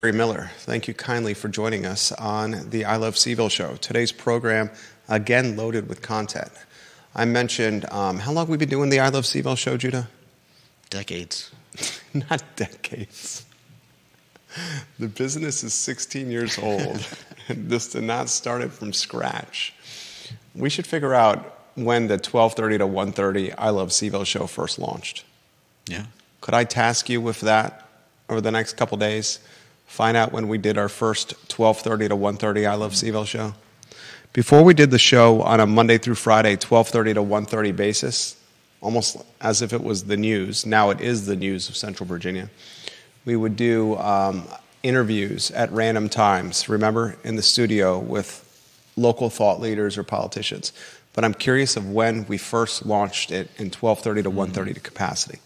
Gary Miller, thank you kindly for joining us on the I Love CVille show. Today's program, again, loaded with content. I mentioned, how long we've been doing the I Love CVille show, Judah? Decades. Not decades. The business is 16 years old, and this did not start it from scratch. We should figure out when the 12:30 to 1:30 I Love CVille show first launched. Yeah. Could I task you with that over the next couple days? Find out when we did our first 12:30 to 1:30 I Love CVille show. Before we did the show on a Monday through Friday, 12:30 to 1:30 basis, almost as if it was the news, now it is the news of Central Virginia, we would do interviews at random times, remember, in the studio with local thought leaders or politicians. But I'm curious of when we first launched it in 12:30 to 1:30 to capacity.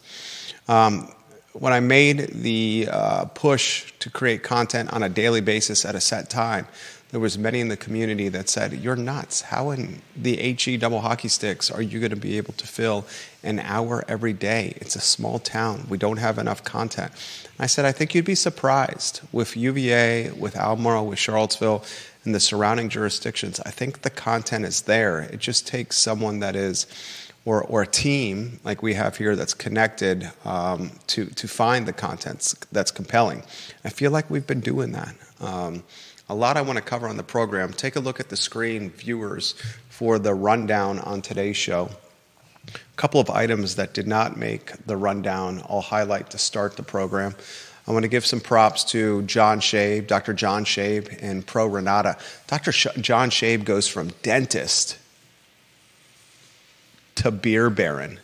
When I made the push to create content on a daily basis at a set time, there was many in the community that said, "You're nuts. How in the HE double hockey sticks are you going to be able to fill an hour every day? It's a small town. We don't have enough content." I said, I think you'd be surprised with UVA, with Albemarle, with Charlottesville, and the surrounding jurisdictions. I think the content is there. It just takes someone that is, or a team like we have here that's connected to find the content that's compelling. I feel like we've been doing that. A lot I want to cover on the program. Take a look at the screen, viewers, for the rundown on today's show. A couple of items that did not make the rundown I'll highlight to start the program. I want to give some props to John Shabe, Dr. John Shabe, and Pro Renata. John Shabe goes from dentist to beer baron,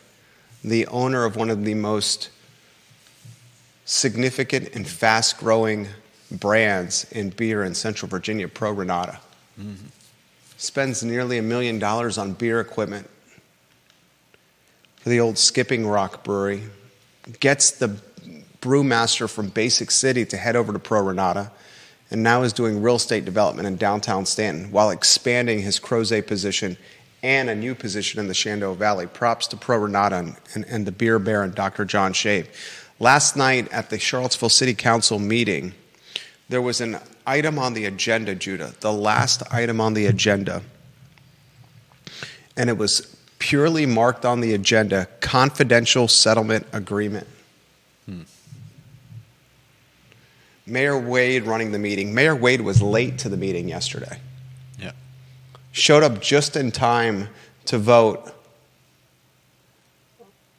the owner of one of the most significant and fast-growing brands in beer in Central Virginia, Pro Renata. Mm-hmm. Spends nearly $1 million on beer equipment for the old Skipping Rock Brewery. Gets the brewmaster from Basic City to head over to Pro Renata, and now is doing real estate development in downtown Stanton while expanding his Crozet position and a new position in the Shenandoah Valley. Props to Pro Renata and the beer baron, Dr. John Shabe. Last night at the Charlottesville City Council meeting, there was an item on the agenda, Judah, the last item on the agenda, and it was purely marked on the agenda, confidential settlement agreement. Mayor Wade running the meeting. Mayor Wade was late to the meeting yesterday. Yeah. Showed up just in time to vote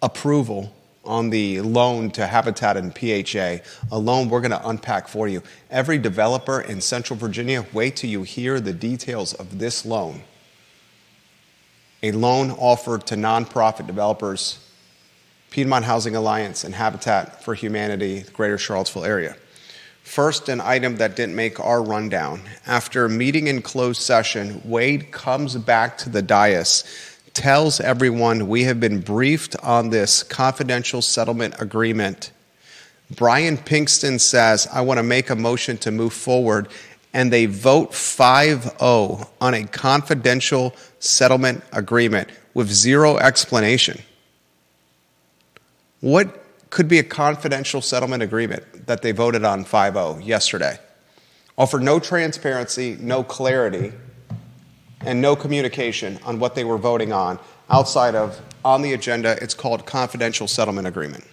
approval on the loan to Habitat and PHA, a loan we're going to unpack for you. Every developer in Central Virginia, wait till you hear the details of this loan. A loan offered to nonprofit developers, Piedmont Housing Alliance and Habitat for Humanity, the greater Charlottesville area. First, an item that didn't make our rundown. After meeting in closed session, Wade comes back to the dais, tells everyone we have been briefed on this confidential settlement agreement. Brian Pinkston says, I want to make a motion to move forward, and they vote 5-0 on a confidential settlement agreement with zero explanation. What could be a confidential settlement agreement that they voted on 5-0 yesterday? Offered no transparency, no clarity, and no communication on what they were voting on outside of, on the agenda, it's called confidential settlement agreement.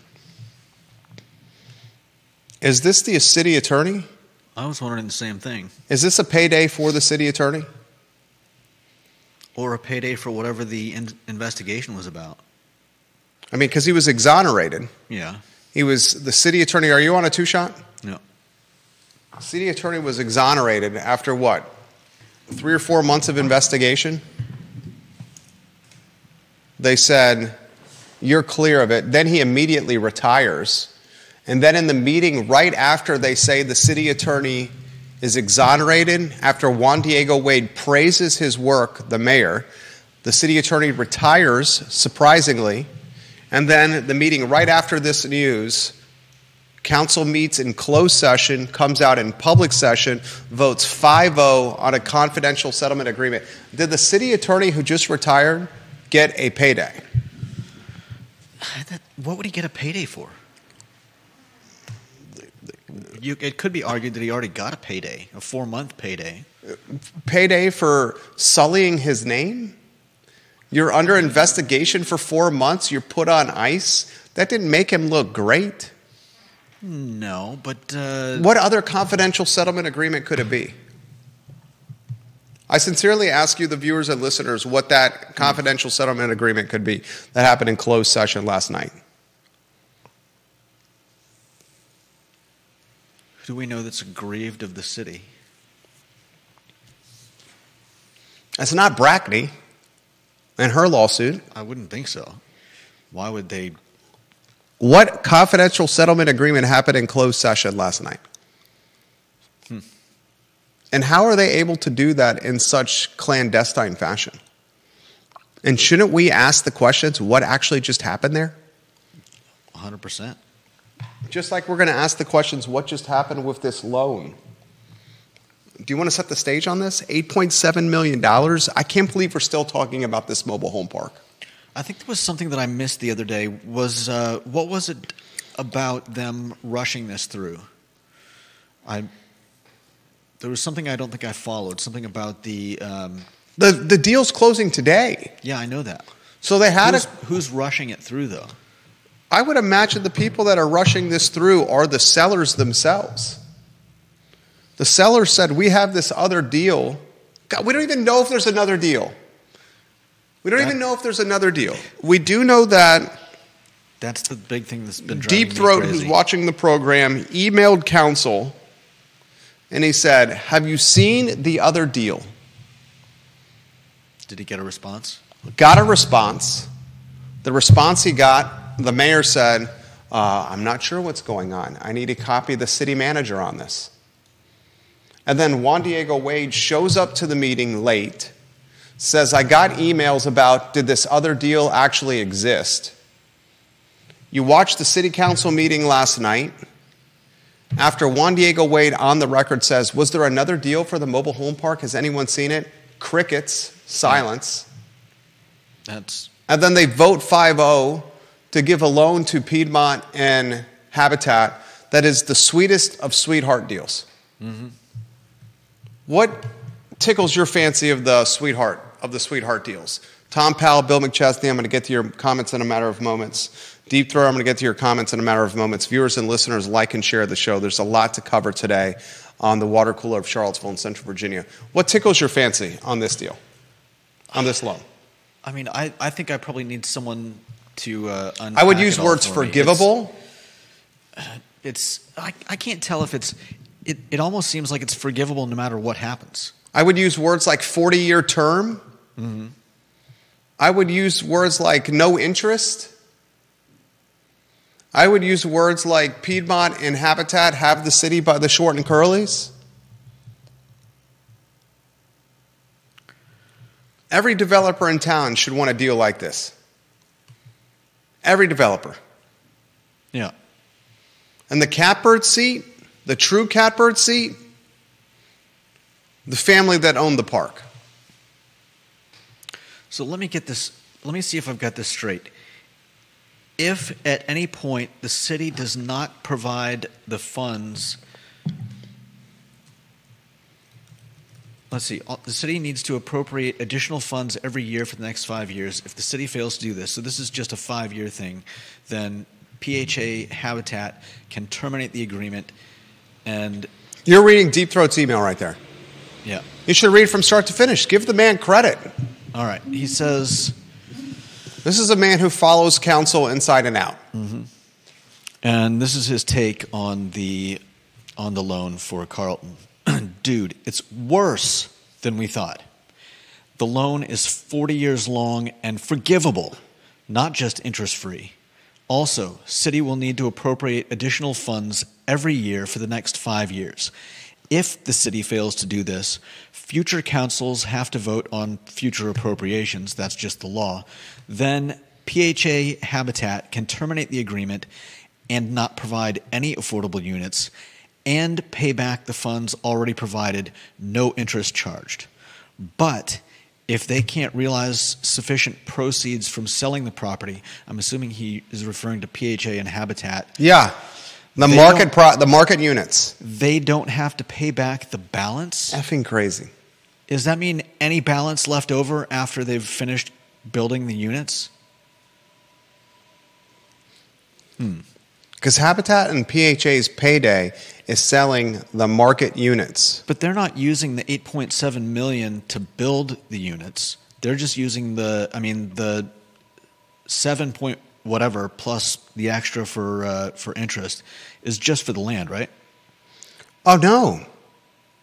Is this the city attorney? I was wondering the same thing. Is this a payday for the city attorney? Or a payday for whatever the investigation was about. I mean, because he was exonerated. Yeah. He was the city attorney. Are you on a two-shot? No. City attorney was exonerated after what? 3 or 4 months of investigation? They said, you're clear of it. Then he immediately retires. And then in the meeting right after they say the city attorney is exonerated, after Juan Diego Wade praises his work, the mayor, the city attorney retires, surprisingly. And then the meeting right after this news, council meets in closed session, comes out in public session, votes 5-0 on a confidential settlement agreement. Did the city attorney who just retired get a payday? What would he get a payday for? it could be argued that he already got a payday, a 4-month payday. Payday for sullying his name? You're under investigation for 4 months. You're put on ice. That didn't make him look great. No, but... What other confidential settlement agreement could it be? I sincerely ask you, the viewers and listeners, what that confidential settlement agreement could be that happened in closed session last night. Do we know that's aggrieved of the city? It's not Brackney and her lawsuit. I wouldn't think so. Why would they? What confidential settlement agreement happened in closed session last night? And how are they able to do that in such clandestine fashion? And shouldn't we ask the questions, what actually just happened there? 100%. Just like we're going to ask the questions, what just happened with this loan? Do you want to set the stage on this? $8.7 million. I can't believe we're still talking about this mobile home park. I think there was something that I missed the other day. What was it about them rushing this through? There was something I don't think I followed. Something about the deal's closing today. Yeah, I know that. So they had who's rushing it through, though? I would imagine the people that are rushing this through are the sellers themselves. The seller said, we have this other deal. God, we don't even know if there's another deal. We don't even know if there's another deal. We do know that that's the big thing that's been driving Deep Throat, me crazy. who's watching the program, emailed counsel, and he said, have you seen the other deal? Did he get a response? Got a response. The response he got, the mayor said, I'm not sure what's going on. I need to copy the city manager on this. And then Juan Diego Wade shows up to the meeting late, says, I got emails about, did this other deal actually exist? You watched the city council meeting last night. After Juan Diego Wade on the record says, was there another deal for the mobile home park? Has anyone seen it? Crickets, silence. And then they vote 5-0 to give a loan to Piedmont and Habitat that is the sweetest of sweetheart deals. Mm-hmm. What tickles your fancy of the sweetheart deals? Tom Powell, Bill McChesney, I'm going to get to your comments in a matter of moments. Deep Throat, I'm going to get to your comments in a matter of moments. Viewers and listeners, like and share the show. There's a lot to cover today on the water cooler of Charlottesville in Central Virginia. What tickles your fancy on this deal, on this loan? I mean, I think I probably need someone to unpack I would use it all words for me. forgivable. I can't tell if it almost seems like it's forgivable no matter what happens. I would use words like 40-year term. Mm-hmm. I would use words like no interest. I would use words like Piedmont and Habitat have the city by the short and curlies. Every developer in town should want a deal like this. Every developer. Yeah. And the catbird seat, the true catbird seat, the family that owned the park. So let me see if I've got this straight. If at any point the city does not provide the funds, let's see, the city needs to appropriate additional funds every year for the next 5 years. If the city fails to do this, so this is just a 5-year thing, then PHA Habitat can terminate the agreement. And you're reading Deep Throat's email right there. Yeah. You should read from start to finish. Give the man credit. All right. He says, this is a man who follows counsel inside and out. Mm-hmm. And this is his take on the loan for Carlton. Dude, it's worse than we thought. The loan is 40 years long and forgivable, not just interest-free. Also, city will need to appropriate additional funds every year for the next 5 years. If the city fails to do this, future councils have to vote on future appropriations. That's just the law. Then PHA Habitat can terminate the agreement and not provide any affordable units and pay back the funds already provided, no interest charged. But if they can't realize sufficient proceeds from selling the property, I'm assuming he is referring to PHA and Habitat. Yeah. The market units. They don't have to pay back the balance? Effing crazy. Does that mean any balance left over after they've finished building the units? Because Habitat and PHA's payday is selling the market units. But they're not using the $8.7 million to build the units. They're just using the 7 point whatever plus the extra for interest is just for the land, right? Oh no,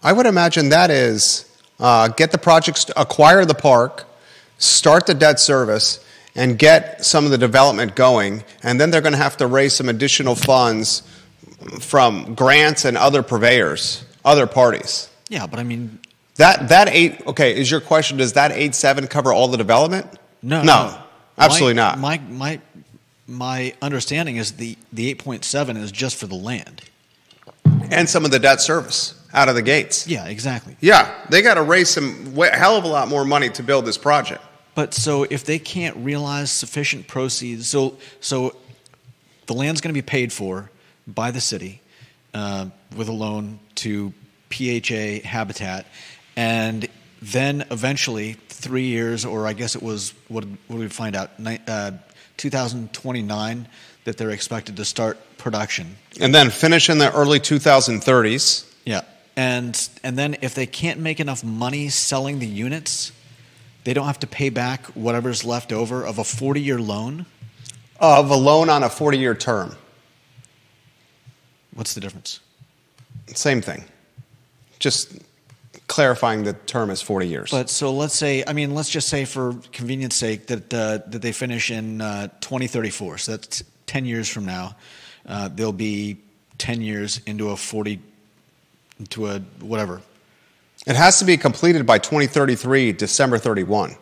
I would imagine that is get the projects, acquire the park, start the debt service, and get some of the development going, and then they're going to have to raise some additional funds from grants and other purveyors, other parties. Yeah, but I mean that eight. Okay, is your question? Does that 8.7 cover all the development? No, absolutely not. My understanding is the 8.7 is just for the land and some of the debt service out of the gates. Yeah, exactly. Yeah, they got to raise some hell of a lot more money to build this project. But so if they can't realize sufficient proceeds, so the land's going to be paid for by the city with a loan to PHA Habitat, and then eventually 3 years, or I guess it was what did we find out? 2029 that they're expected to start production, and then finish in the early 2030s. Yeah, and then if they can't make enough money selling the units, they don't have to pay back whatever's left over of a 40-year loan? Of a loan on a 40-year term. What's the difference? Same thing. Just clarifying the term is 40 years. But so let's just say for convenience sake that they finish in 2034. So that's 10 years from now. They'll be 10 years into a whatever. It has to be completed by 2033, December 31.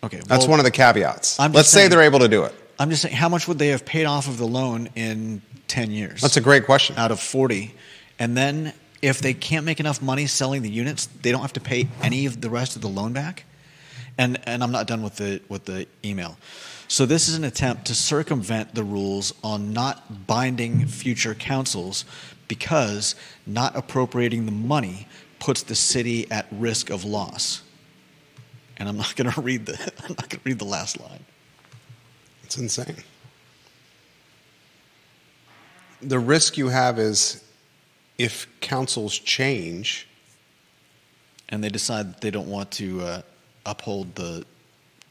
Okay. Well, that's one of the caveats. Let's say say they're able to do it. I'm just saying, how much would they have paid off of the loan in 10 years? That's a great question. Out of 40. And then if they can't make enough money selling the units, they don't have to pay any of the rest of the loan back? And I'm not done with the email. So this is an attempt to circumvent the rules on not binding future councils because not appropriating the money puts the city at risk of loss. And I'm not going to read the last line. It's insane. The risk you have is if councils change and they decide that they don't want to uphold the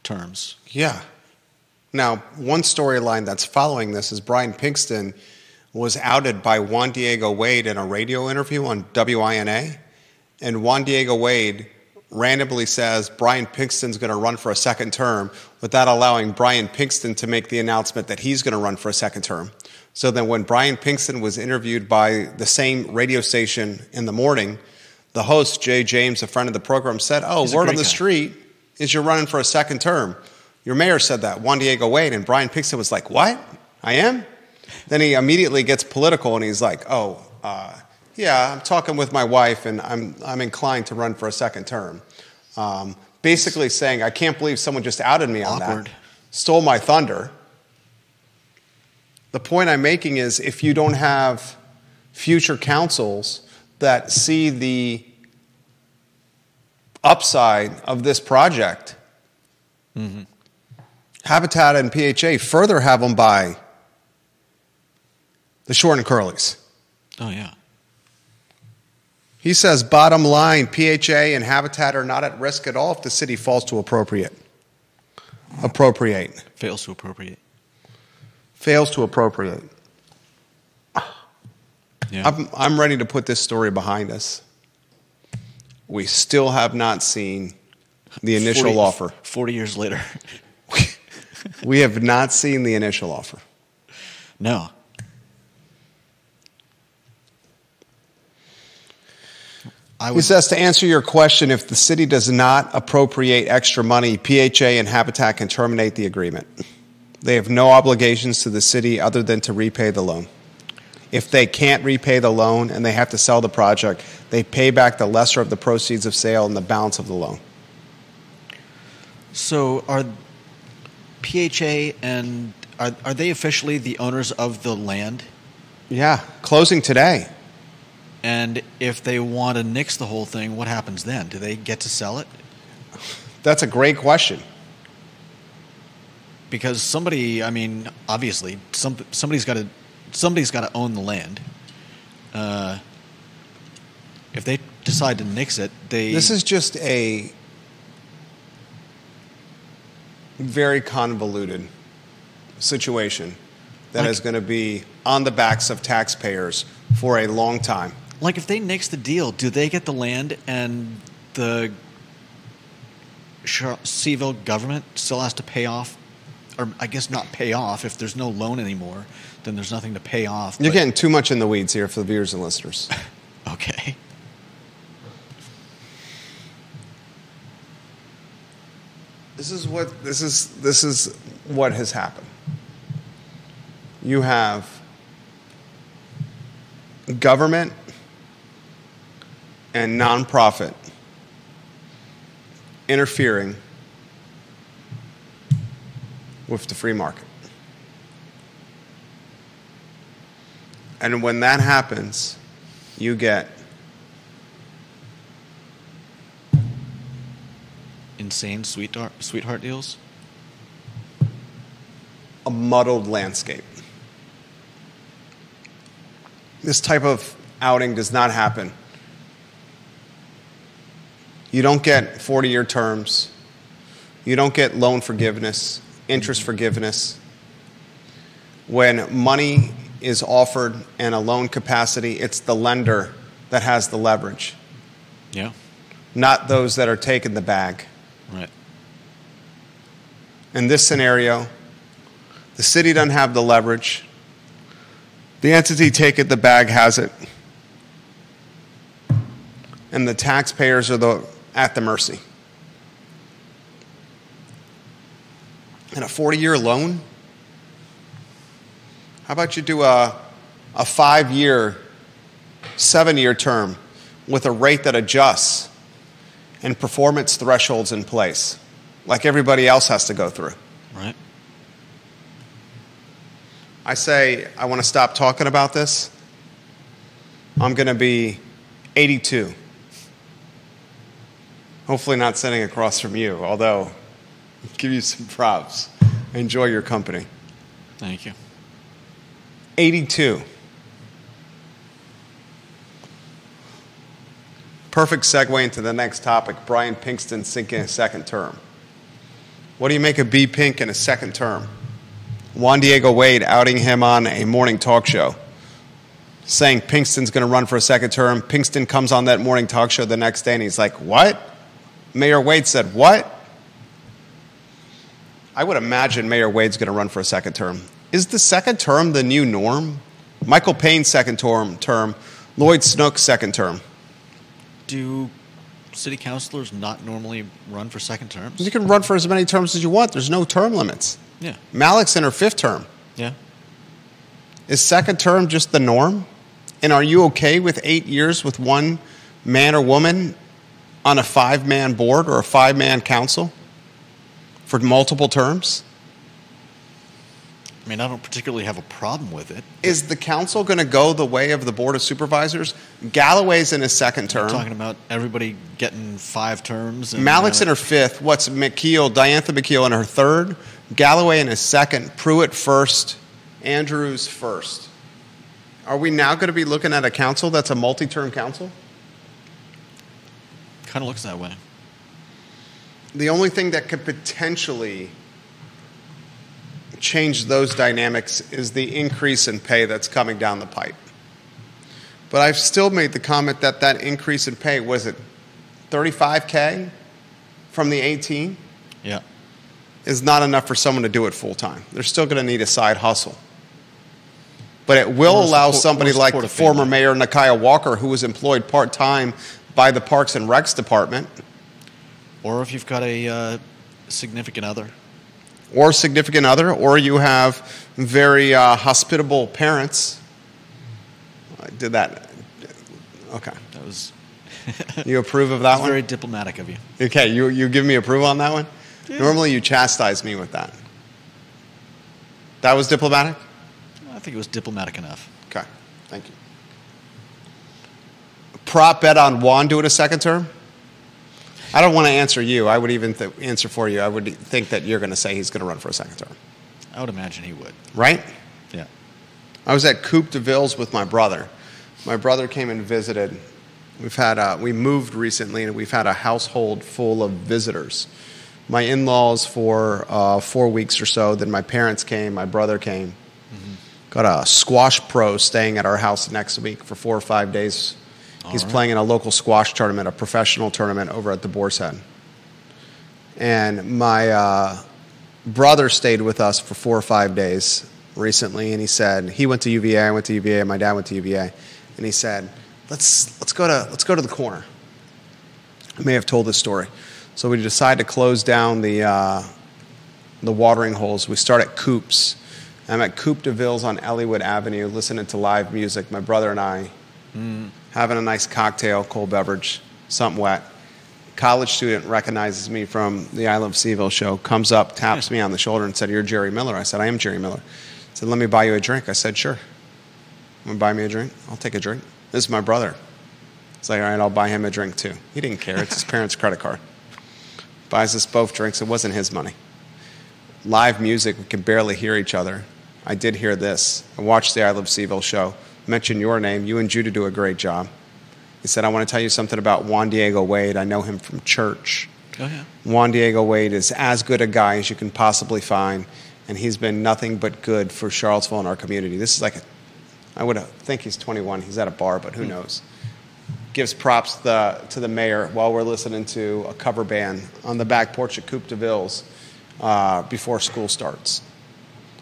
terms. Yeah. Now, one storyline that's following this is Brian Pinkston was outed by Juan Diego Wade in a radio interview on WINA. And Juan Diego Wade randomly says Brian Pinkston's going to run for a second term without allowing Brian Pinkston to make the announcement that he's going to run for a second term. So then when Brian Pinkston was interviewed by the same radio station in the morning, the host, Jay James, a friend of the program, said, word on the street is you're running for a second term. Your mayor said that, Juan Diego Wade. And Brian Pinkston was like, what? I am? Then he immediately gets political and he's like, yeah, I'm talking with my wife, and I'm inclined to run for a second term. Basically saying, I can't believe someone just outed me on that. Stole my thunder. The point I'm making is if you don't have future councils that see the upside of this project, Habitat and PHA further have them by the short and curlies. Oh, yeah. He says, bottom line, PHA and Habitat are not at risk at all if the city falls to appropriate. Fails to appropriate. Fails to appropriate. Yeah. I'm ready to put this story behind us. We still have not seen the initial offer. 40 years later. We have not seen the initial offer. No. He says, to answer your question, if the city does not appropriate extra money, PHA and Habitat can terminate the agreement. They have no obligations to the city other than to repay the loan. If they can't repay the loan and they have to sell the project, they pay back the lesser of the proceeds of sale and the balance of the loan. So are PHA and are they officially the owners of the land? Yeah, closing today. And if they want to nix the whole thing, what happens then? Do they get to sell it? That's a great question. Because somebody, I mean, obviously, somebody's got to own the land. If they decide to nix it, This is just a very convoluted situation that is going to be on the backs of taxpayers for a long time. Like, if they nix the deal, do they get the land and the Seaville government still has to pay off? Or I guess not pay off. If there's no loan anymore, then there's nothing to pay off. You're getting too much in the weeds here for the viewers and listeners. Okay. This is what has happened. You have government and nonprofit interfering with the free market. And when that happens, you get insane sweetheart deals? a muddled landscape. This type of outing does not happen. You don't get 40-year terms. You don't get loan forgiveness, interest forgiveness. When money is offered in a loan capacity, it's the lender that has the leverage, Yeah. not those that are taking the bag. Right. In this scenario, the city doesn't have the leverage. The entity taking the bag has it. And the taxpayers are at the mercy. And a 40-year loan? How about you do a 5-year, 7-year term with a rate that adjusts and performance thresholds in place, like everybody else has to go through? Right. I say I want to stop talking about this. I'm going to be 82. Hopefully not sitting across from you, although I'll give you some props. I enjoy your company. Thank you. 82. Perfect segue into the next topic. Brian Pinkston sinking a second term. What do you make of B. Pink in a second term? Juan Diego Wade outing him on a morning talk show, saying Pinkston's going to run for a second term. Pinkston comes on that morning talk show the next day and he's like, what? Mayor Wade said, what? I would imagine Mayor Wade's going to run for a second term. Is the second term the new norm? Michael Payne's second term, Lloyd Snook's second term. Do city councilors not normally run for second terms? You can run for as many terms as you want. There's no term limits. Yeah. Malik's in her 5th term. Yeah. Is second term just the norm? And are you okay with 8 years with one man or woman on a 5-man board or a 5-man council for multiple terms? I mean, I don't particularly have a problem with it. Is the council going to go the way of the Board of Supervisors? Galloway's in his second term. You're talking about everybody getting 5 terms. And Malik's in her 5th. What's McKeel, Diantha McKeel in her 3rd. Galloway in his 2nd. Pruitt 1st. Andrews 1st. Are we now going to be looking at a council that's a multi-term council? Kind of looks that way. The only thing that could potentially change those dynamics is the increase in pay that's coming down the pipe. But I've still made the comment that that increase in pay, was it $35K from the 18? Yeah. Is not enough for someone to do it full time. They're still going to need a side hustle. But it will allow somebody like the former mayor Nakia Walker, who was employed part-time by the Parks and Recs Department. Or if you've got a significant other. Or significant other, or you have very hospitable parents. I did that. Okay. That was You approve of that one? very diplomatic of you. Okay, you give me approval on that one? Yeah. Normally you chastise me with that. That was diplomatic? I think it was diplomatic enough. Okay. Thank you. Prop bet on Juan doing a second term? I don't want to answer you. I would even answer for you. I would think that you're going to say he's going to run for a second term. I would imagine he would. Right? Yeah. I was at Coupe de Villes with my brother. My brother came and visited. We moved recently, and we've had a household full of visitors. My in-laws for 4 weeks or so. Then my parents came. My brother came. Mm-hmm. Got a squash pro staying at our house next week for 4 or 5 days. He's playing in a local squash tournament, a professional tournament over at the Boar's Head. And my brother stayed with us for 4 or 5 days recently, and he said he went to UVA, I went to UVA, my dad went to UVA, and he said, let's go to the corner. I may have told this story. So we decided to close down the watering holes. We start at Coupes. I'm at Coupe de Villes on Elliowood Avenue, listening to live music. My brother and I. Having a nice cocktail, cold beverage, something wet. College student recognizes me from the I Love CVille show, comes up, taps me on the shoulder and said, "You're Jerry Miller." I said, "I am Jerry Miller." He said, "Let me buy you a drink." I said, "Sure." "You want to buy me a drink?" "I'll take a drink." "This is my brother." It's like, "All right, I'll buy him a drink too." He didn't care. It's his parents' credit card. Buys us both drinks. It wasn't his money. Live music, we could barely hear each other. I did hear this. I watched the I Love CVille show. Mentioned your name. You and Judah do a great job. He said, "I want to tell you something about Juan Diego Wade. I know him from church." Oh, yeah. Juan Diego Wade is as good a guy as you can possibly find, and he's been nothing but good for Charlottesville and our community. This is like I would think he's 21. He's at a bar, but who knows? Gives props to the mayor while we're listening to a cover band on the back porch at Coupe de Villes before school starts.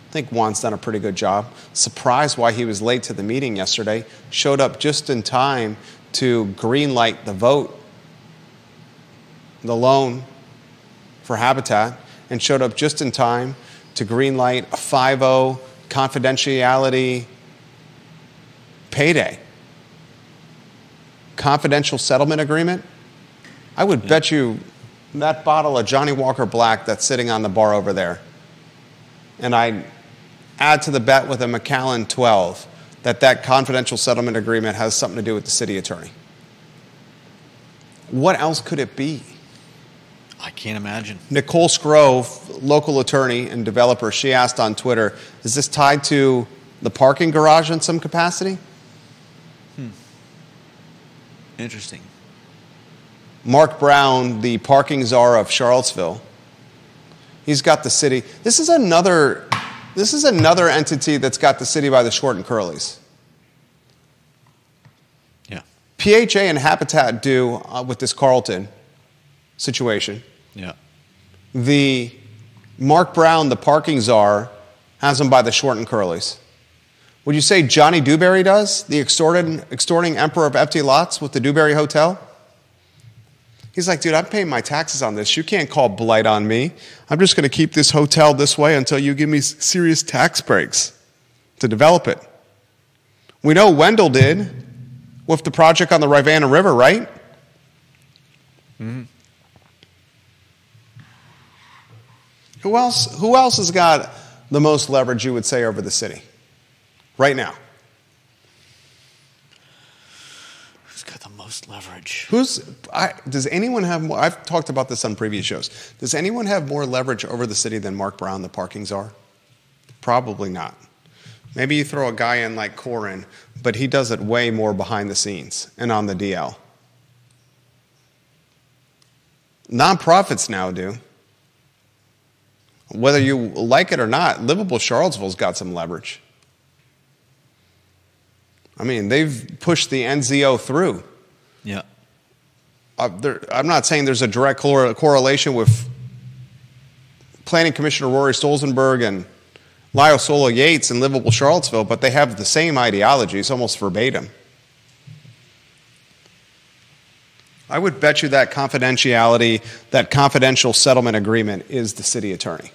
I think Juan's done a pretty good job. Surprised why he was late to the meeting yesterday. Showed up just in time to green light the vote, the loan for Habitat, and showed up just in time to green light a 5-0 confidentiality payday. Confidential settlement agreement. I would bet you that bottle of Johnny Walker Black that's sitting on the bar over there, and I add to the bet with a Macallan 12 that confidential settlement agreement has something to do with the city attorney. What else could it be? I can't imagine. Nicole Scrove, local attorney and developer, she asked on Twitter, is this tied to the parking garage in some capacity? Interesting. Mark Brown, the parking czar of Charlottesville, he's got the city. This is another entity that's got the city by the short and curlies. Yeah. PHA and Habitat do with this Carlton situation. Yeah. The Mark Brown, the parking czar, has them by the short and curlies. Would you say Johnny Dewberry does, the extorting emperor of empty lots with the Dewberry Hotel? He's like, "Dude, I'm paying my taxes on this. You can't call blight on me. I'm just going to keep this hotel this way until you give me serious tax breaks to develop it." We know Wendell did with the project on the Rivanna River, right? Mm-hmm. Who else has got the most leverage, you would say, over the city right now? Who's got the most leverage? Does anyone have more? I've talked about this on previous shows. Does anyone have more leverage over the city than Mark Brown, the parking czar? Probably not. Maybe you throw a guy in like Corin, but he does it way more behind the scenes and on the DL. Nonprofits now do. Whether you like it or not, Livable Charlottesville's got some leverage. I mean, they've pushed the NZO through. Yeah. I'm not saying there's a direct correlation with Planning Commissioner Rory Stolzenberg and Lyle Solo Yates in Livable Charlottesville, but they have the same ideologies, almost verbatim. I would bet you that confidentiality, that confidential settlement agreement is the city attorney.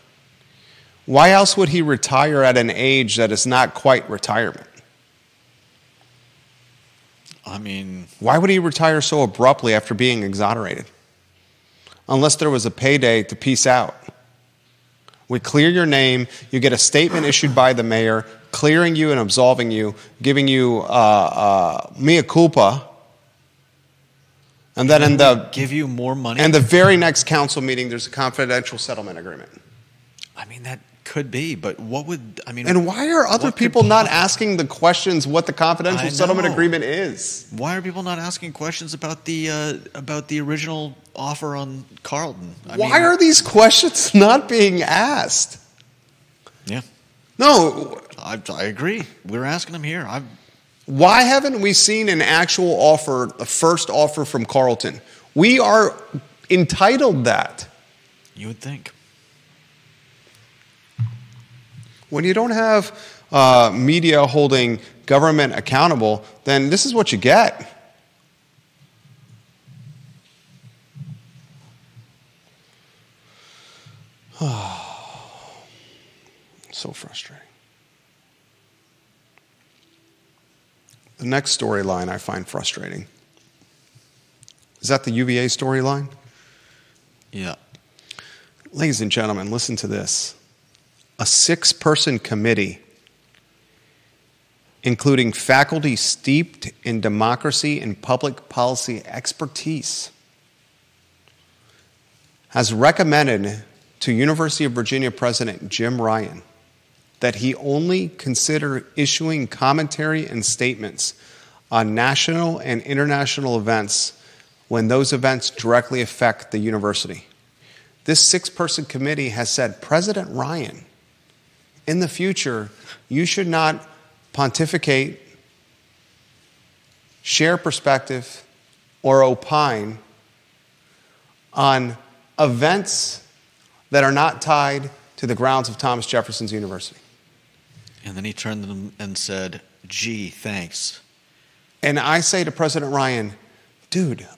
Why else would he retire at an age that is not quite retirement? I mean, why would he retire so abruptly after being exonerated? Unless there was a payday to peace out. We clear your name, you get a statement issued by the mayor clearing you and absolving you, giving you mea culpa, and then in the give you more money. and the very next council meeting, there's a confidential settlement agreement. I mean, that could be, but what would I mean? And why are other what people could not asking the questions what the confidential I settlement know. agreement is? Why are people not asking questions about the original offer on Carlton? Why are these questions not being asked? Yeah, No, I agree. We're asking them here. why haven't we seen an actual offer, the first offer from Carlton? We are entitled that. You would think. When you don't have media holding government accountable, then this is what you get. So frustrating. The next storyline I find frustrating. Is that the UVA storyline? Yeah. Ladies and gentlemen, listen to this. A 6-person committee, including faculty steeped in democracy and public policy expertise, has recommended to University of Virginia President Jim Ryan that he only consider issuing commentary and statements on national and international events when those events directly affect the university. This 6-person committee has said, President Ryan, in the future, you should not pontificate, share perspective, or opine on events that are not tied to the grounds of Thomas Jefferson's University. And then he turned to them and said, gee, thanks. And I say to President Ryan, dude,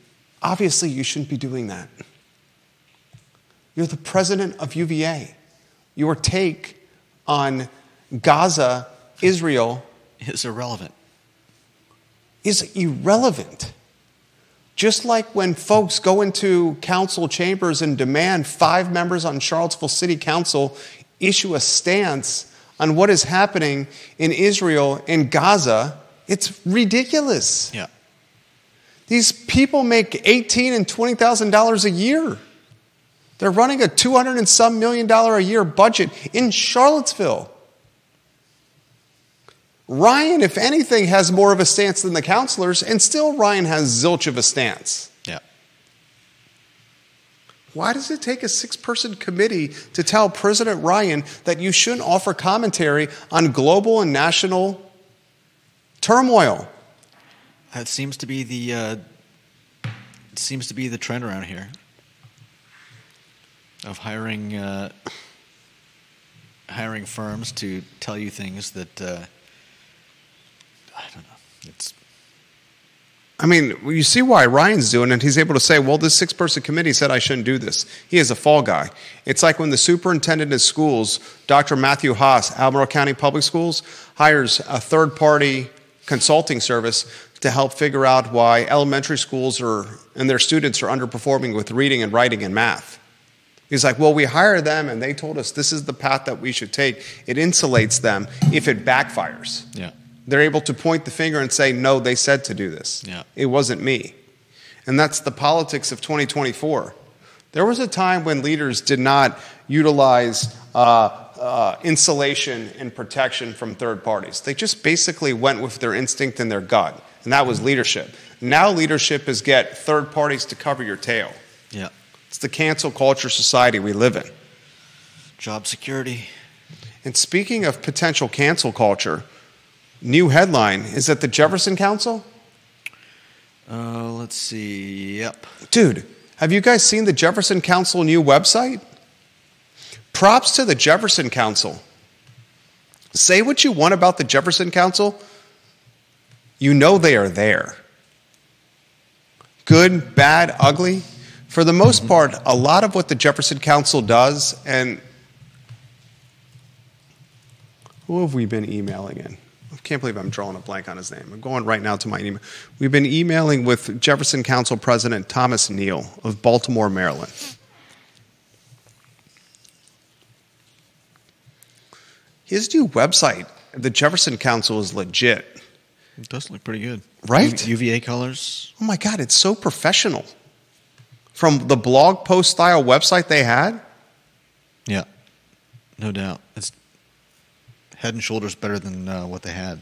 obviously you shouldn't be doing that. You're the president of UVA. Your take on Gaza, Israel, Is irrelevant. is irrelevant. Just like when folks go into council chambers and demand 5 members on Charlottesville City Council issue a stance on what is happening in Israel and Gaza, it's ridiculous. Yeah. These people make $18,000 and $20,000 a year. They're running a $200 and some million a year budget in Charlottesville. Ryan, if anything, has more of a stance than the counselors, and still Ryan has zilch of a stance. Yeah. Why does it take a 6-person committee to tell President Ryan that you shouldn't offer commentary on global and national turmoil? That seems to be the trend around here of hiring firms to tell you things that I don't know. You see why Ryan's doing it. He's able to say, well, this 6-person committee said I shouldn't do this. He is a fall guy. It's like when the superintendent of schools, Dr. Matthew Haas, Albemarle County Public Schools, hires a third-party consulting service to help figure out why elementary schools and their students are underperforming with reading and writing and math. He's like, well, we hired them and they told us this is the path that we should take. It insulates them if it backfires. Yeah. They're able to point the finger and say, no, they said to do this. Yeah. It wasn't me. And that's the politics of 2024. There was a time when leaders did not utilize insulation and protection from third parties. They just basically went with their instinct and their gut, and that was leadership. Now leadership is get third parties to cover your tail. Yeah. It's the cancel culture society we live in. Job security. And speaking of potential cancel culture, new headline is at the Jefferson Council. Let's see. Yep. Dude, have you guys seen the Jefferson Council new website? Props to the Jefferson Council. Say what you want about the Jefferson Council. You know they are there. Good, bad, ugly. For the most part, a lot of what the Jefferson Council does, and who have we been emailing in? I can't believe I'm drawing a blank on his name. I'm going right now to my email. We've been emailing with Jefferson Council President Thomas Neal of Baltimore, Maryland. His new website the Jefferson Council is legit. It does look pretty good. Right? UVA colors. Oh my God, it's so professional. From the blog post style website they had. Yeah, no doubt. It's head and shoulders better than what they had.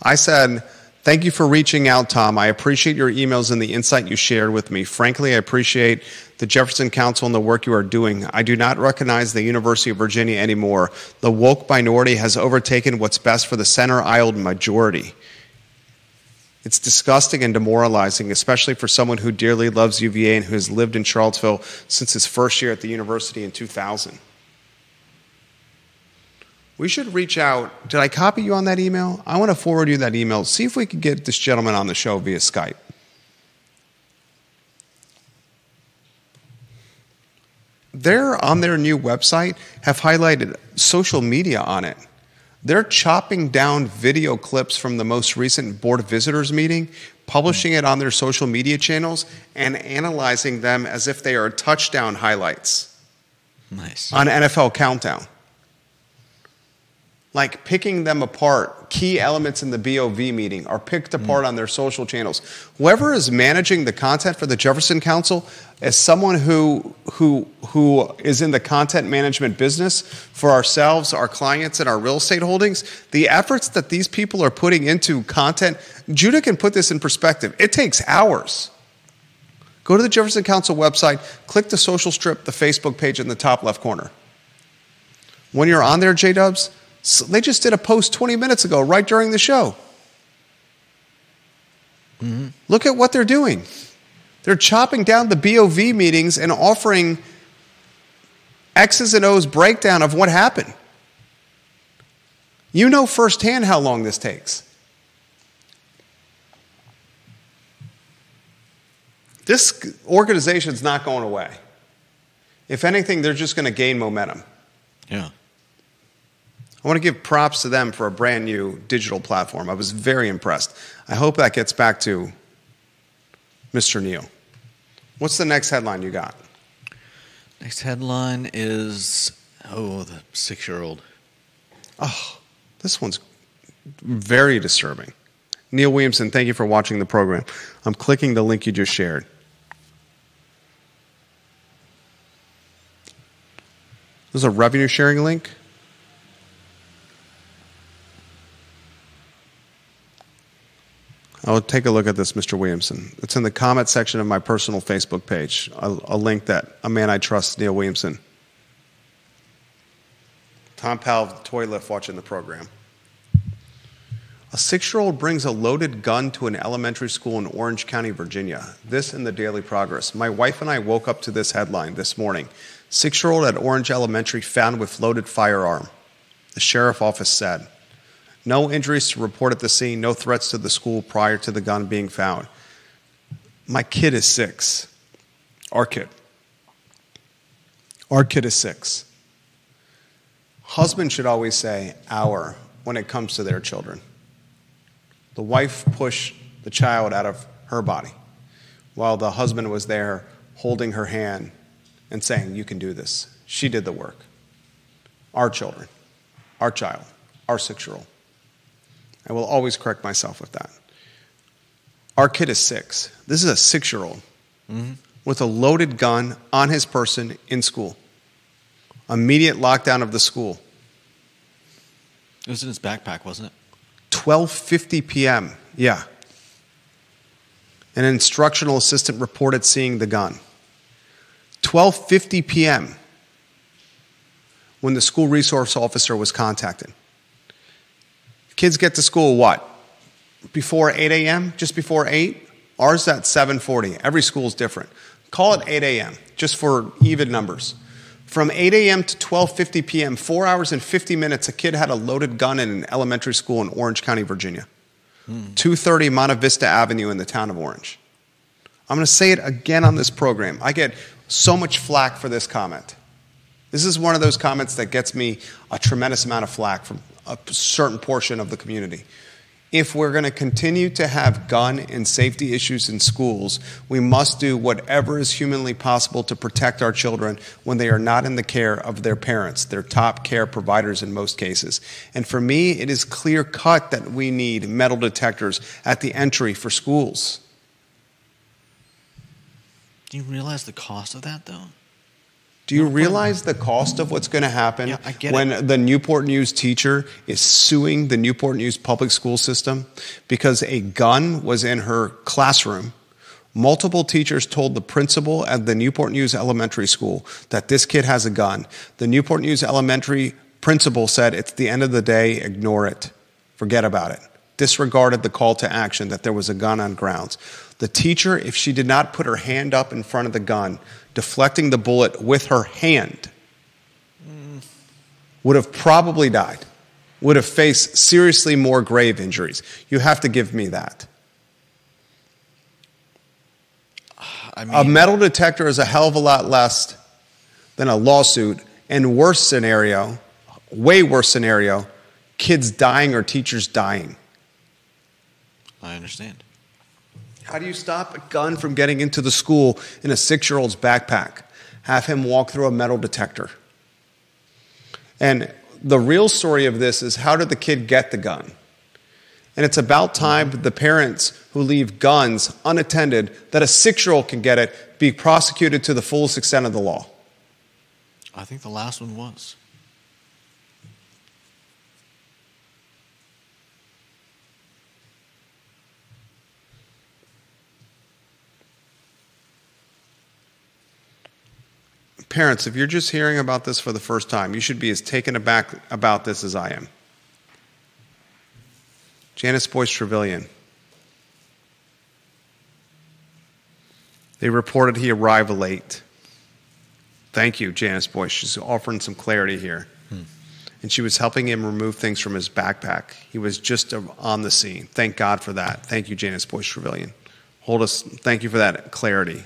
I said, thank you for reaching out, Tom. I appreciate your emails and the insight you shared with me. Frankly, I appreciate the Jefferson Council and the work you are doing. I do not recognize the University of Virginia anymore. The woke minority has overtaken what's best for the center-aisle majority. It's disgusting and demoralizing, especially for someone who dearly loves UVA and who has lived in Charlottesville since his first year at the university in 2000. We should reach out. Did I copy you on that email? I want to forward you that email. See if we can get this gentleman on the show via Skype. They're on their new website, have highlighted social media on it. They're chopping down video clips from the most recent Board of Visitors meeting, publishing it on their social media channels, and analyzing them as if they are touchdown highlights. Nice. On NFL Countdown. Like picking them apart, key elements in the BOV meeting are picked apart on their social channels. Whoever is managing the content for the Jefferson Council, as someone who is in the content management business for ourselves, our clients, and our real estate holdings, the efforts that these people are putting into content, Judah can put this in perspective. It takes hours. Go to the Jefferson Council website, click the social strip, the Facebook page in the top left corner. When you're on there, J-Dubs, they just did a post 20 minutes ago, right during the show. Mm-hmm. Look at what they're doing. They're chopping down the BOV meetings and offering X's and O's breakdown of what happened. You know firsthand how long this takes. This organization's not going away. If anything, they're just going to gain momentum. Yeah. I want to give props to them for a brand new digital platform. I was very impressed. I hope that gets back to Mr. Neal. What's the next headline you got? Next headline is, the 6-year-old. Oh, this one's very disturbing. Neil Williamson, thank you for watching the program. I'm clicking the link you just shared. This is a revenue sharing link. I'll take a look at this, Mr. Williamson. It's in the comment section of my personal Facebook page, a link that a man I trust, Neil Williamson. Tom Powell, Toy Lift, watching the program. A 6-year-old brings a loaded gun to an elementary school in Orange County, Virginia. This in the Daily Progress. My wife and I woke up to this headline this morning. 6-year-old at Orange Elementary found with loaded firearm. The sheriff office said. No injuries to report at the scene, no threats to the school prior to the gun being found. My kid is 6. Our kid. Our kid is 6. Husband should always say our when it comes to their children. The wife pushed the child out of her body while the husband was there holding her hand and saying, you can do this. She did the work. Our children, our child, our 6-year-old. I will always correct myself with that. Our kid is 6. This is a 6-year-old with a loaded gun on his person in school. Immediate lockdown of the school. It was in his backpack, wasn't it? 12:50 p.m. Yeah. An instructional assistant reported seeing the gun. 12:50 p.m. when the school resource officer was contacted. Kids get to school what? Before 8 a.m.? Just before 8? Ours at 7:40. Every school is different. Call it 8 a.m., just for even numbers. From 8 a.m. to 12:50 p.m., 4 hours and 50 minutes, a kid had a loaded gun in an elementary school in Orange County, Virginia. 230 Monte Vista Avenue in the town of Orange. I'm going to say it again on this program. I get so much flack for this comment. This is one of those comments that gets me a tremendous amount of flack from a certain portion of the community. If we're going to continue to have gun and safety issues in schools, we must do whatever is humanly possible to protect our children when they are not in the care of their parents, their top care providers in most cases. And for me, it is clear cut that we need metal detectors at the entry for schools. Do you realize the cost of that, though? Do you realize the cost of what's going to happen when the Newport News teacher is suing the Newport News public school system because a gun was in her classroom? Multiple teachers told the principal at the Newport News Elementary School that this kid has a gun. The Newport News Elementary principal said, "It's the end of the day, ignore it. Forget about it." Disregarded the call to action that there was a gun on grounds. The teacher, if she did not put her hand up in front of the gun, deflecting the bullet with her hand, would have probably died, would have faced seriously more grave injuries. You have to give me that. A metal detector is a hell of a lot less than a lawsuit, and worse scenario, way worse scenario, kids dying or teachers dying. I understand. How do you stop a gun from getting into the school in a 6-year-old's backpack? Have him walk through a metal detector. And the real story of this is, how did the kid get the gun? And it's about time the parents who leave guns unattended, that a 6-year-old can get it, be prosecuted to the fullest extent of the law. I think the last one was. Parents, if you're just hearing about this for the first time, you should be as taken aback about this as I am. Janice Boyce Trevelyan. They reported he arrived late. Thank you, Janice Boyce. She's offering some clarity here. And she was helping him remove things from his backpack. He was just on the scene. Thank God for that. Thank you, Janice Boyce Trevelyan. Thank you for that clarity.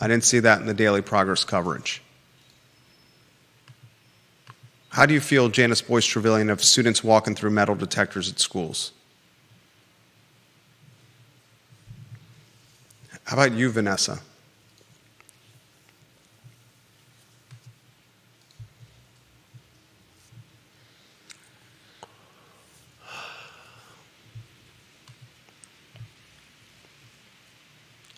I didn't see that in the Daily Progress coverage. How do you feel, Janice Boyce Trevelyan, of students walking through metal detectors at schools? How about you, Vanessa?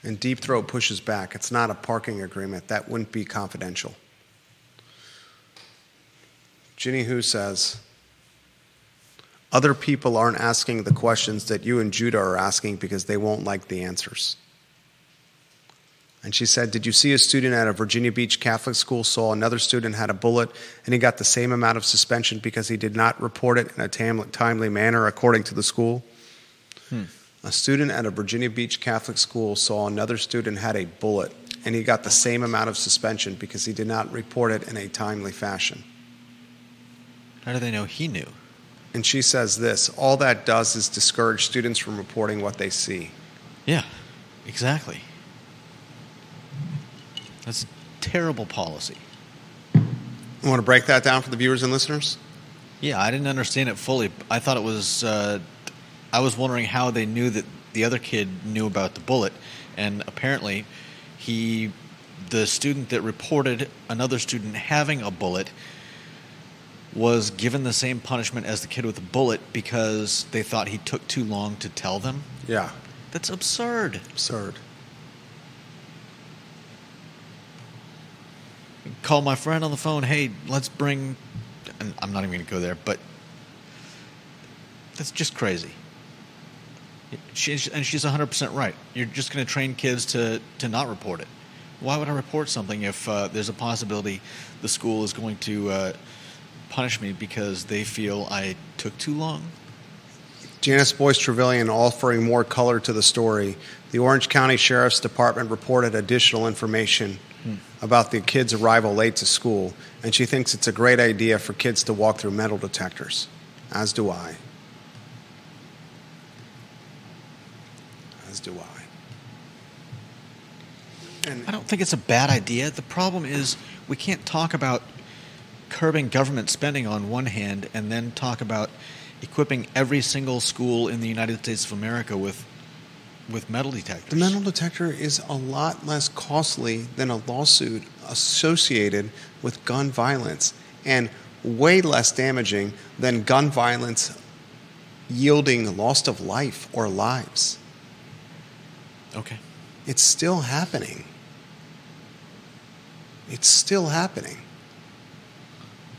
And Deep Throat pushes back. It's not a parking agreement. That wouldn't be confidential. Ginny Hu says, other people aren't asking the questions that you and Judah are asking because they won't like the answers. And she said, did you see a student at a Virginia Beach Catholic school saw another student had a bullet and he got the same amount of suspension because he did not report it in a timely manner according to the school? A student at a Virginia Beach Catholic school saw another student had a bullet, and he got the same amount of suspension because he did not report it in a timely fashion. How do they know he knew? And she says this, all that does is discourage students from reporting what they see. Yeah, exactly. That's terrible policy. You want to break that down for the viewers and listeners? Yeah, I didn't understand it fully. I thought it was... I was wondering how they knew that the other kid knew about the bullet, and apparently the student that reported another student having a bullet was given the same punishment as the kid with the bullet because they thought he took too long to tell them. Yeah. That's absurd. Absurd. Call my friend on the phone, hey, let's bring... And I'm not even going to go there, but that's just crazy. She's 100% right. You're just going to train kids to not report it. Why would I report something if there's a possibility the school is going to punish me because they feel I took too long? Janice Boyce Trevelyan offering more color to the story. The Orange County Sheriff's Department reported additional information about the kid's arrival late to school, and she thinks it's a great idea for kids to walk through metal detectors. As do I. As do I. And I don't think it's a bad idea. The problem is we can't talk about curbing government spending on one hand and then talk about equipping every single school in the United States of America with metal detectors. The metal detector is a lot less costly than a lawsuit associated with gun violence, and way less damaging than gun violence yielding loss of life or lives. Okay. It's still happening. It's still happening.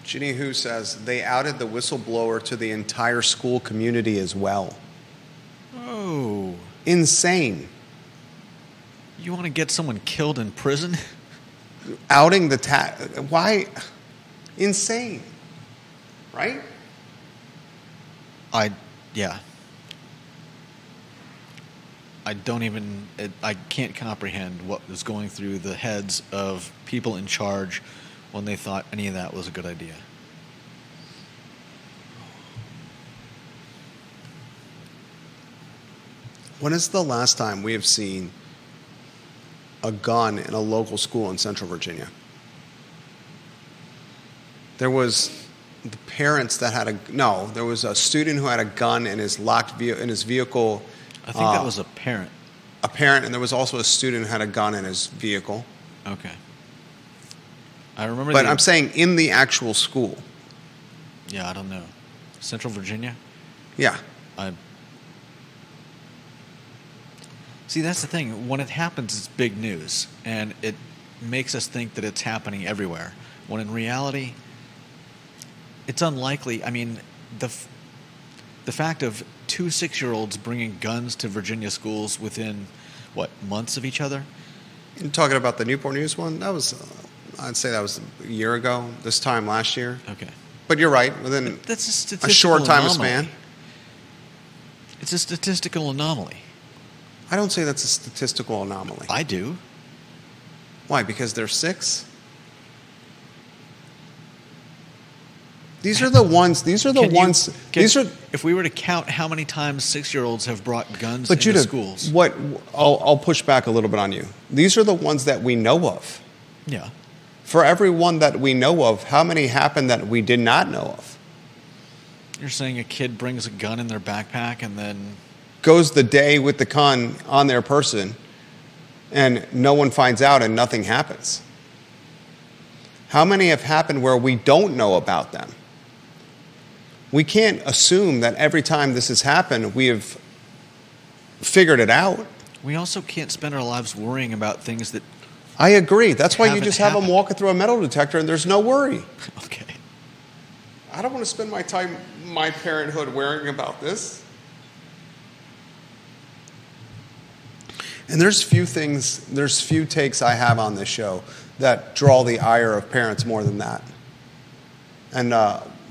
Ginny Hu says they outed the whistleblower to the entire school community as well. Oh. Insane. You want to get someone killed in prison? Outing the why? Insane. Right? Yeah. I can't comprehend what was going through the heads of people in charge when they thought any of that was a good idea. When is the last time we have seen a gun in a local school in Central Virginia? There was the parents that had there was a student who had a gun in his vehicle. I think that was a parent. A parent, and there was also a student who had a gun in his vehicle. Okay. I remember. But I'm saying in the actual school. Yeah, I don't know. Central Virginia? Yeah. See, that's the thing. When it happens, it's big news, and it makes us think that it's happening everywhere, when in reality, it's unlikely. I mean, the fact of 2 6-year-olds bringing guns to Virginia schools within, months of each other? You're talking about the Newport News one? That was, I'd say that was a year ago, this time last year. Okay. But you're right, within that's a statistical short time anomaly. span. It's a statistical anomaly. I don't say that's a statistical anomaly. I do. Why? Because they're 6? These are the ones. If we were to count how many times 6-year-olds have brought guns into schools. I'll push back a little bit on you. These are the ones that we know of. Yeah. For every one that we know of, how many happened that we did not know of? You're saying a kid brings a gun in their backpack and then goes the day with the gun on their person, and no one finds out and nothing happens. How many have happened where we don't know about them? We can't assume that every time this has happened, we have figured it out. We also can't spend our lives worrying about things that I agree. That's why you just have them happened. walking through a metal detector and there's no worry. Okay. I don't want to spend my parenthood worrying about this. And there's few takes I have on this show that draw the ire of parents more than that. And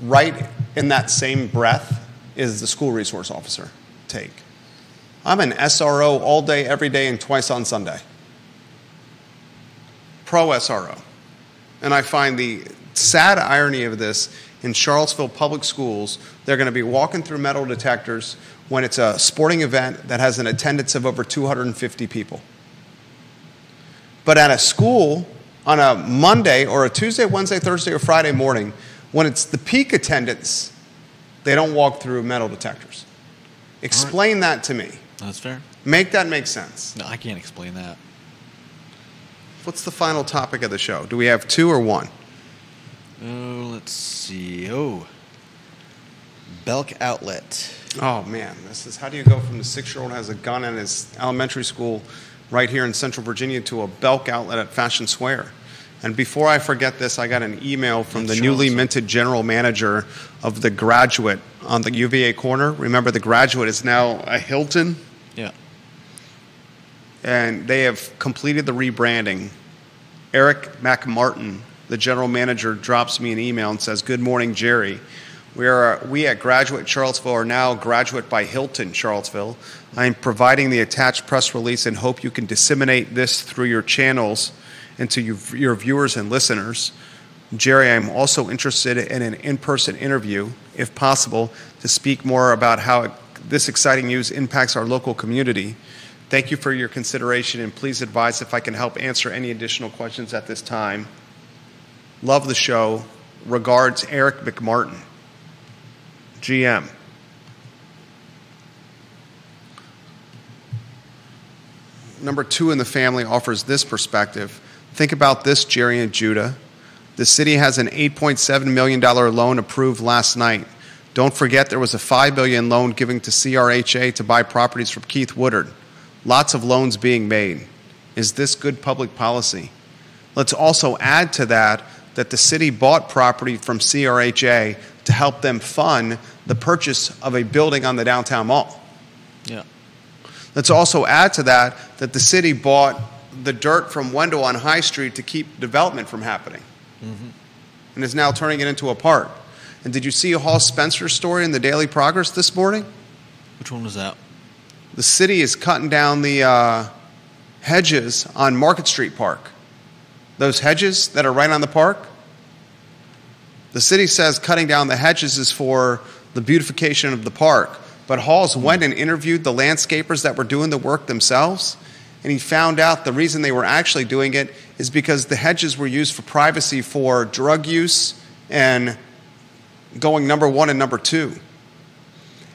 right in that same breath is the school resource officer take. I'm an SRO all day, every day, and twice on Sunday. Pro SRO. And I find the sad irony of this, in Charlottesville public schools, they're going to be walking through metal detectors when it's a sporting event that has an attendance of over 250 people. But at a school on a Monday or a Tuesday, Wednesday, Thursday, or Friday morning, when it's the peak attendance, they don't walk through metal detectors. Explain that to me. That's fair. Make that make sense. No, I can't explain that. What's the final topic of the show? Do we have 2 or 1? Oh, let's see. Belk Outlet. Oh, man. This is how do you go from the 6-year-old who has a gun in his elementary school right here in Central Virginia to a Belk Outlet at Fashion Square? And before I forget this, I got an email from the newly minted general manager of the Graduate on the UVA corner. Remember, the Graduate is now a Hilton. Yeah. And they have completed the rebranding. Eric McMartin, the general manager, drops me an email and says, "Good morning, Jerry. We at Graduate Charlottesville are now Graduate by Hilton Charlottesville. I am providing the attached press release and hope you can disseminate this through your channels and to your viewers and listeners. Jerry, I'm also interested in an in-person interview, if possible, to speak more about how this exciting news impacts our local community. Thank you for your consideration, and please advise if I can help answer any additional questions at this time. Love the show. Regards, Eric McMartin, GM." number 2 in the family offers this perspective. Think about this, Jerry and Judah. The city has an $8.7 million loan approved last night. Don't forget there was a $5 billion loan given to CRHA to buy properties from Keith Woodard. Lots of loans being made. Is this good public policy? Let's also add to that the city bought property from CRHA to help them fund the purchase of a building on the downtown mall. Yeah. Let's also add to that the city bought the dirt from Wendell on High Street to keep development from happening. Mm-hmm. And is now turning it into a park. And did you see Hall Spencer's story in the Daily Progress this morning? Which one was that? The city is cutting down the hedges on Market Street Park. Those hedges that are right on the park. The city says cutting down the hedges is for the beautification of the park. But Halls went and interviewed the landscapers that were doing the work themselves, and he found out the reason they were actually doing it is because the hedges were used for privacy for drug use and going number 1 and number 2.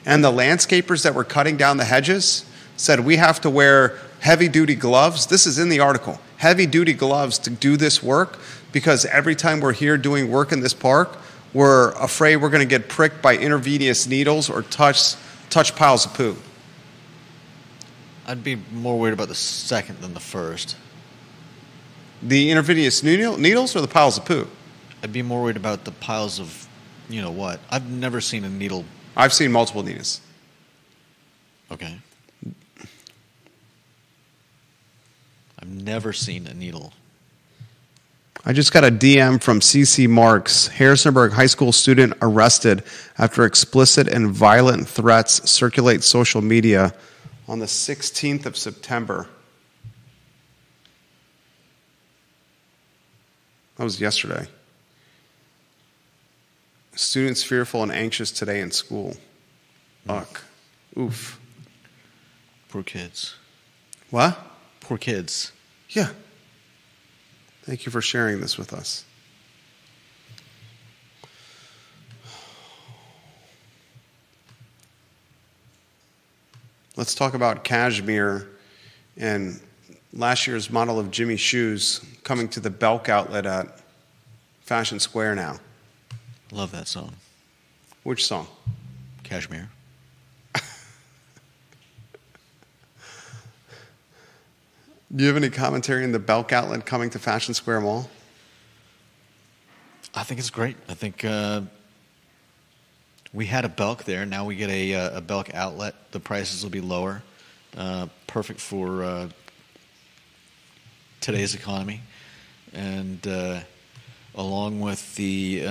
And the landscapers that were cutting down the hedges said we have to wear heavy-duty gloves. This is in the article. Heavy-duty gloves to do this work because every time we're here doing work in this park, we're afraid we're going to get pricked by intravenous needles or touch piles of poo. I'd be more worried about the second than the first. The intravenous needles or the piles of poo? I'd be more worried about the piles of, you know what? I've never seen a needle. I've seen multiple needles. Okay. I've never seen a needle. I just got a DM from CC Marks, Harrisonburg High School student arrested after explicit and violent threats circulate social media on the 16th of September. That was yesterday. Students fearful and anxious today in school. Fuck. Oof. Poor kids. What? Poor kids. Yeah. Thank you for sharing this with us. Let's talk about Cashmere and last year's model of Jimmy shoes coming to the Belk outlet at Fashion Square now. Love that song. Which song? Cashmere. Do you have any commentary on the Belk outlet coming to Fashion Square Mall? I think it's great. I think we had a Belk there. Now we get a Belk outlet. The prices will be lower. Perfect for today's economy. And along with the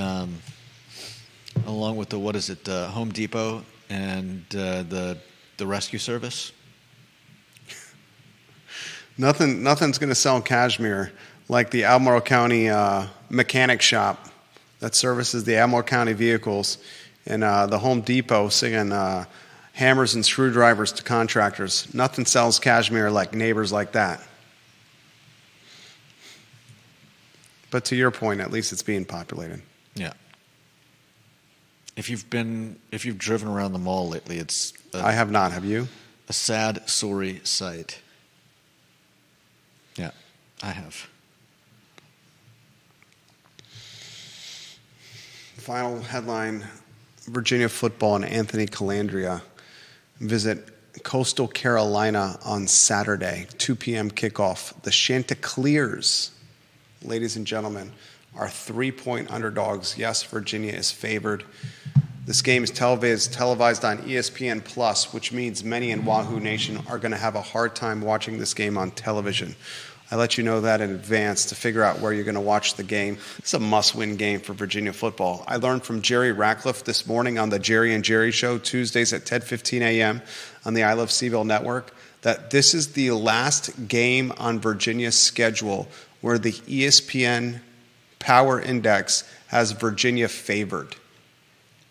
what is it, Home Depot and the rescue service. Nothing's going to sell cashmere like the Albemarle County mechanic shop that services the Albemarle County vehicles and the Home Depot singing hammers and screwdrivers to contractors. Nothing sells cashmere like neighbors like that. But to your point, at least it's being populated. Yeah. If you've driven around the mall lately, it's I have not. Have you? A sad, sorry sight. Yeah, I have. Final headline, Virginia football and Anthony Calandria visit Coastal Carolina on Saturday, 2 p.m. kickoff. The Chanticleers, ladies and gentlemen, are 3-point underdogs. Yes, Virginia is favored. This game is televised on ESPN Plus, which means many in Wahoo Nation are going to have a hard time watching this game on television. I let you know that in advance to figure out where you're going to watch the game. It's a must-win game for Virginia football. I learned from Jerry Ratcliffe this morning on the Jerry and Jerry Show, Tuesdays at 10:15 a.m. on the I Love CVille network, that this is the last game on Virginia's schedule where the ESPN Power Index has Virginia favored.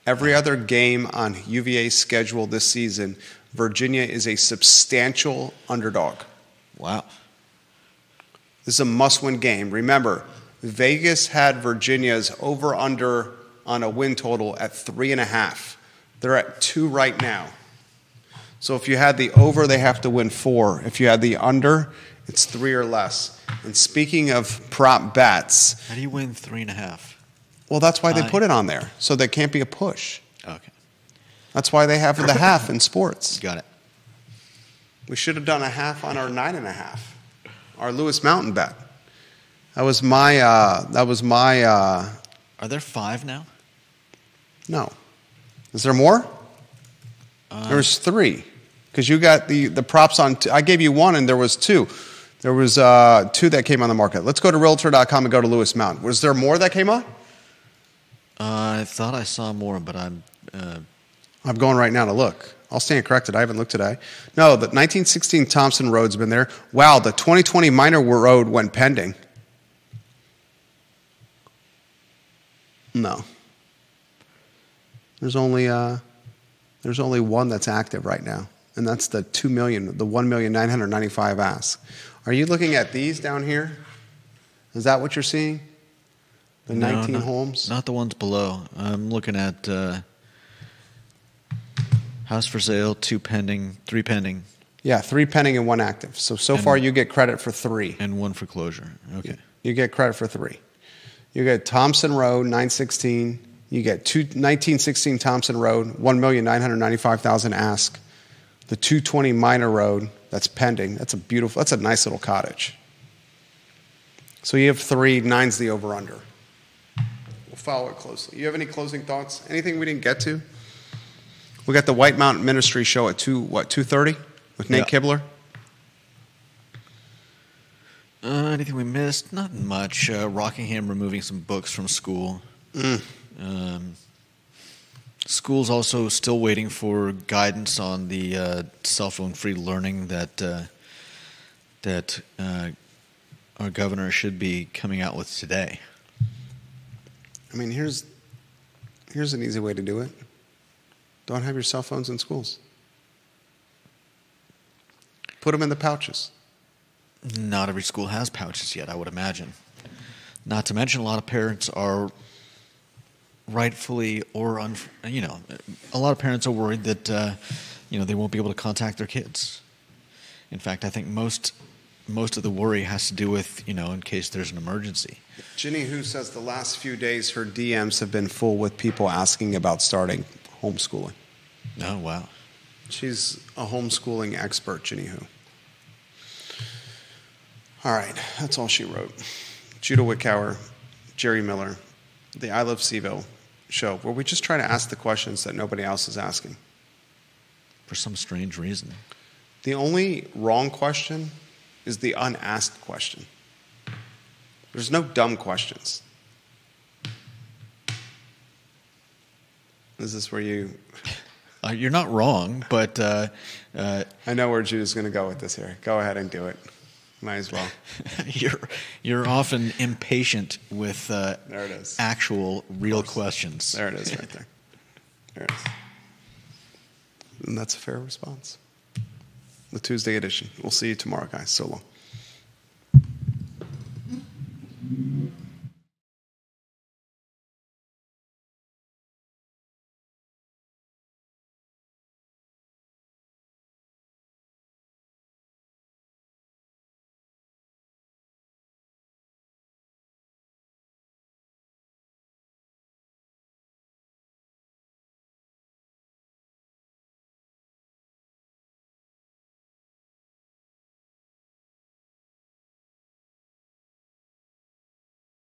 Every other game on UVA's schedule this season, Virginia is a substantial underdog. Wow. This is a must-win game. Remember, Vegas had Virginia's over-under on a win total at 3.5. They're at 2 right now. So if you had the over, they have to win 4. If you had the under, it's 3 or less. And speaking of prop bets, How do you win 3.5? well, that's why they Tie. put it on there, so there can't be a push. Okay, That's why they have the half in sports. got it. We should have done a half on our 9.5, our Lewis Mountain bet. That was my. Are there 5 now? No. Is there more? There's 3, because you got the props on. I gave you 1, and there was 2. There was 2 that came on the market. Let's go to Realtor.com and go to Lewis Mountain. Was there more that came on? I thought I saw more, but I'm going right now to look. I'll stand corrected. I haven't looked today. No, the 1916 Thompson Road's been there. Wow, the 2020 Minor Road went pending. No. There's only one that's active right now, and that's the 1,995,000 ask. Are you looking at these down here? Is that what you're seeing? The 19 homes? Not the ones below. I'm looking at house for sale, 2 pending, 3 pending, Yeah, 3 pending and 1 active. So far you get credit for 3. and 1 foreclosure. Okay. You get credit for 3. You get Thompson Road, 916. You get 1916 Thompson Road, 1,995,000 ask. The 220 Minor Road, that's pending. That's a nice little cottage. So you have 3, 9's the over-under. We'll follow it closely. You have any closing thoughts? Anything we didn't get to? We got the White Mountain Ministry show at 2:30 with Nate Kibler? Anything we missed? Not much. Rockingham removing some books from school. School's also still waiting for guidance on the cell phone free learning that our governor should be coming out with today. I mean, here's an easy way to do it. Don't have your cell phones in schools. Put them in the pouches. Not every school has pouches yet, I would imagine. Not to mention, a lot of parents are rightfully or a lot of parents are worried that they won't be able to contact their kids. In fact, I think most of the worry has to do with in case there's an emergency. Ginny, who says the last few days her DMs have been full with people asking about starting homeschooling. Oh wow! She's a homeschooling expert, Ginny Who. All right, that's all she wrote. Judah Wickower, Jerry Miller, the I Love Seville show, where we just try to ask the questions that nobody else is asking. For some strange reason. The only wrong question is the unasked question. There's no dumb questions. Is this where you... You're not wrong, but... I know where Judah's going to go with this here. Go ahead and do it. Might as well. You're often impatient with there it is. Actual, real questions. There it is right there. There it is. And that's a fair response. The Tuesday edition. We'll see you tomorrow, guys. So long.